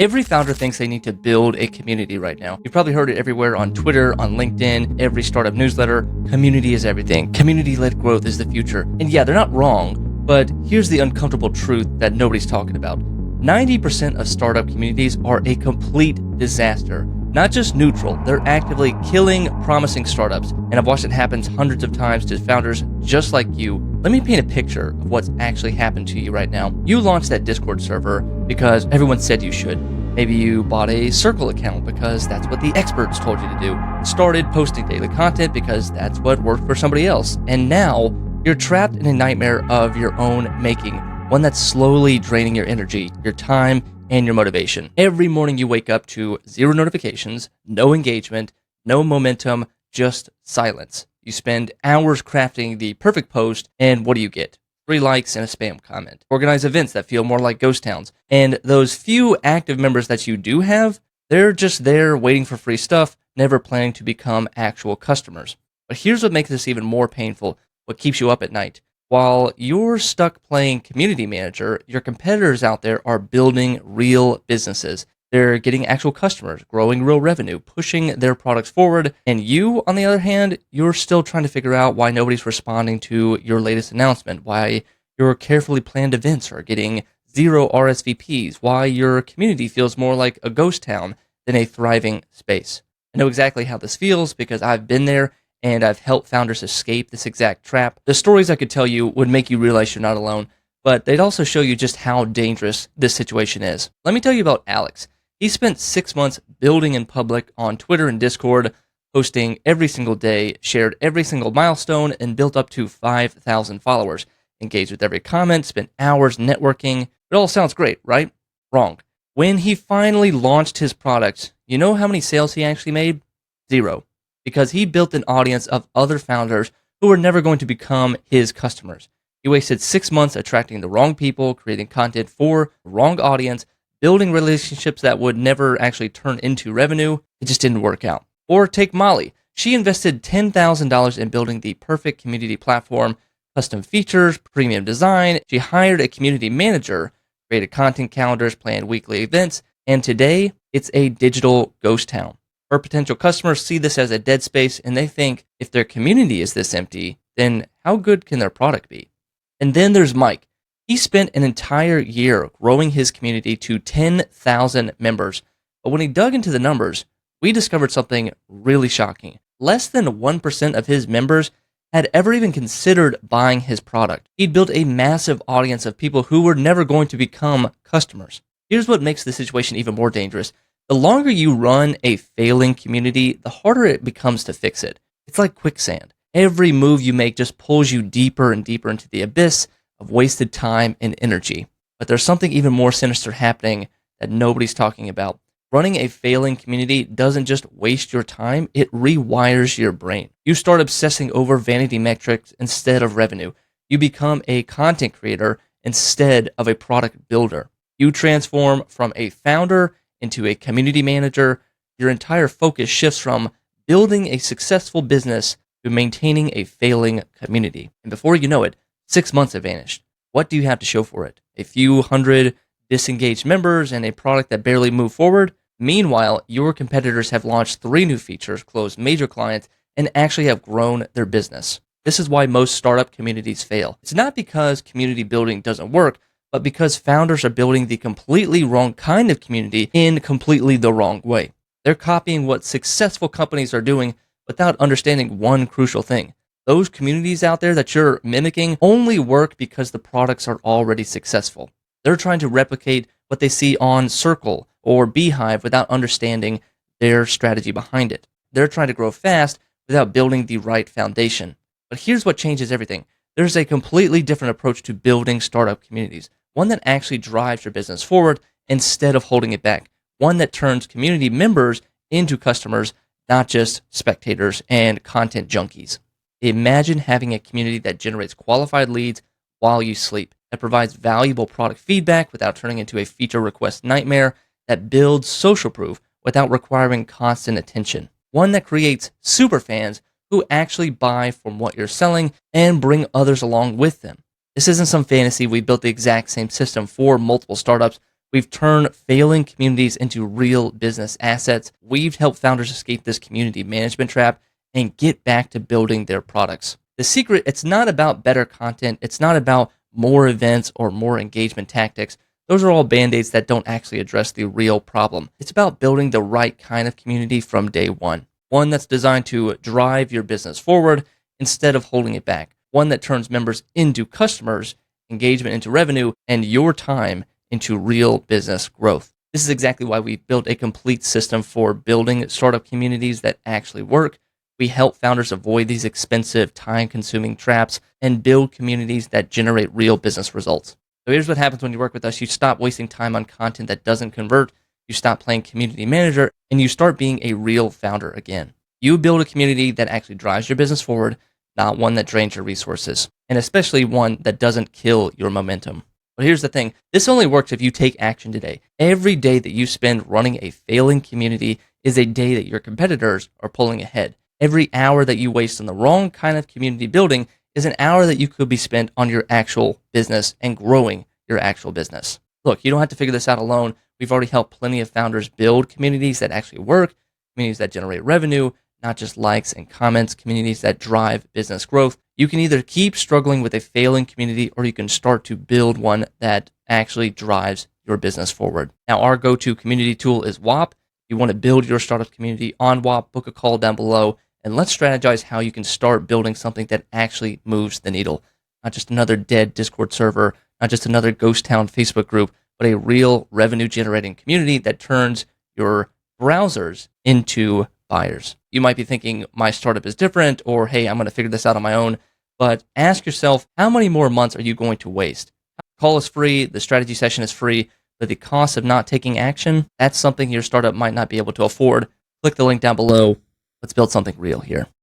Every founder thinks they need to build a community right now. You've probably heard it everywhere on Twitter, on LinkedIn, every startup newsletter. Community is everything. Community-led growth is the future. And yeah, they're not wrong, but here's the uncomfortable truth that nobody's talking about. 90% of startup communities are a complete disaster. Not just neutral, they're actively killing promising startups. And I've watched it happen hundreds of times to founders just like you. Let me paint a picture of what's actually happened to you right now. You launched that Discord server because everyone said you should. Maybe you bought a Circle account because that's what the experts told you to do. Started posting daily content because that's what worked for somebody else. And now you're trapped in a nightmare of your own making, one that's slowly draining your energy, your time, and your motivation. Every morning you wake up to 0 notifications, no engagement, no momentum, just silence. You spend hours crafting the perfect post, and what do you get? 3 likes and a spam comment. Organize events that feel more like ghost towns. And those few active members that you do have, they're just there waiting for free stuff, never planning to become actual customers. But here's what makes this even more painful, what keeps you up at night. While you're stuck playing community manager, your competitors out there are building real businesses. They're getting actual customers, growing real revenue, pushing their products forward. And you, on the other hand, you're still trying to figure out why nobody's responding to your latest announcement, why your carefully planned events are getting 0 RSVPs, why your community feels more like a ghost town than a thriving space. I know exactly how this feels because I've been there and I've helped founders escape this exact trap. The stories I could tell you would make you realize you're not alone, but they'd also show you just how dangerous this situation is. Let me tell you about Alex. He spent 6 months building in public on Twitter and Discord, posting every single day, shared every single milestone, and built up to 5,000 followers. Engaged with every comment, spent hours networking. It all sounds great, right? Wrong. When he finally launched his product, you know how many sales he actually made? 0. Because he built an audience of other founders who were never going to become his customers. He wasted 6 months attracting the wrong people, creating content for the wrong audience, building relationships that would never actually turn into revenue. It just didn't work out. Or take Molly. She invested $10,000 in building the perfect community platform, custom features, premium design. She hired a community manager, created content calendars, planned weekly events, and today it's a digital ghost town. Her potential customers see this as a dead space, and they think if their community is this empty, then how good can their product be? And then there's Mike. He spent an entire year growing his community to 10,000 members. But when he dug into the numbers, we discovered something really shocking. Less than 1% of his members had ever even considered buying his product. He'd built a massive audience of people who were never going to become customers. Here's what makes the situation even more dangerous. The longer you run a failing community, the harder it becomes to fix it. It's like quicksand. Every move you make just pulls you deeper and deeper into the abyss of wasted time and energy. But there's something even more sinister happening that nobody's talking about. Running a failing community doesn't just waste your time, it rewires your brain. You start obsessing over vanity metrics instead of revenue. You become a content creator instead of a product builder. You transform from a founder into a community manager. Your entire focus shifts from building a successful business to maintaining a failing community. And before you know it, 6 months have vanished. What do you have to show for it? A few hundred disengaged members and a product that barely moved forward? Meanwhile, your competitors have launched 3 new features, closed major clients, and actually have grown their business. This is why most startup communities fail. It's not because community building doesn't work, but because founders are building the completely wrong kind of community in completely the wrong way. They're copying what successful companies are doing without understanding one crucial thing. Those communities out there that you're mimicking only work because the products are already successful. They're trying to replicate what they see on Circle or Beehive without understanding their strategy behind it. They're trying to grow fast without building the right foundation. But here's what changes everything. There's a completely different approach to building startup communities, one that actually drives your business forward instead of holding it back, one that turns community members into customers, not just spectators and content junkies. Imagine having a community that generates qualified leads while you sleep, that provides valuable product feedback without turning into a feature request nightmare, that builds social proof without requiring constant attention, one that creates super fans who actually buy from what you're selling and bring others along with them. This isn't some fantasy. We built the exact same system for multiple startups. We've turned failing communities into real business assets. We've helped founders escape this community management trap and get back to building their products. The secret, it's not about better content. It's not about more events or more engagement tactics. Those are all band-aids that don't actually address the real problem. It's about building the right kind of community from day one. One that's designed to drive your business forward instead of holding it back. One that turns members into customers, engagement into revenue, and your time into real business growth. This is exactly why we built a complete system for building startup communities that actually work. We help founders avoid these expensive, time-consuming traps and build communities that generate real business results. So here's what happens when you work with us. You stop wasting time on content that doesn't convert. You stop playing community manager, and you start being a real founder again. You build a community that actually drives your business forward, not one that drains your resources, and especially one that doesn't kill your momentum. But here's the thing. This only works if you take action today. Every day that you spend running a failing community is a day that your competitors are pulling ahead. Every hour that you waste on the wrong kind of community building is an hour that you could be spent on your actual business and growing your actual business. Look, you don't have to figure this out alone. We've already helped plenty of founders build communities that actually work, communities that generate revenue, not just likes and comments, communities that drive business growth. You can either keep struggling with a failing community or you can start to build one that actually drives your business forward. Now, our go-to community tool is Whop. If you want to build your startup community on Whop, book a call down below, and let's strategize how you can start building something that actually moves the needle. Not just another dead Discord server, not just another ghost town Facebook group, but a real revenue-generating community that turns your browsers into buyers. You might be thinking, my startup is different, or hey, I'm going to figure this out on my own. But ask yourself, how many more months are you going to waste? The call is free, the strategy session is free, but the cost of not taking action, that's something your startup might not be able to afford. Click the link down below. Let's build something real here.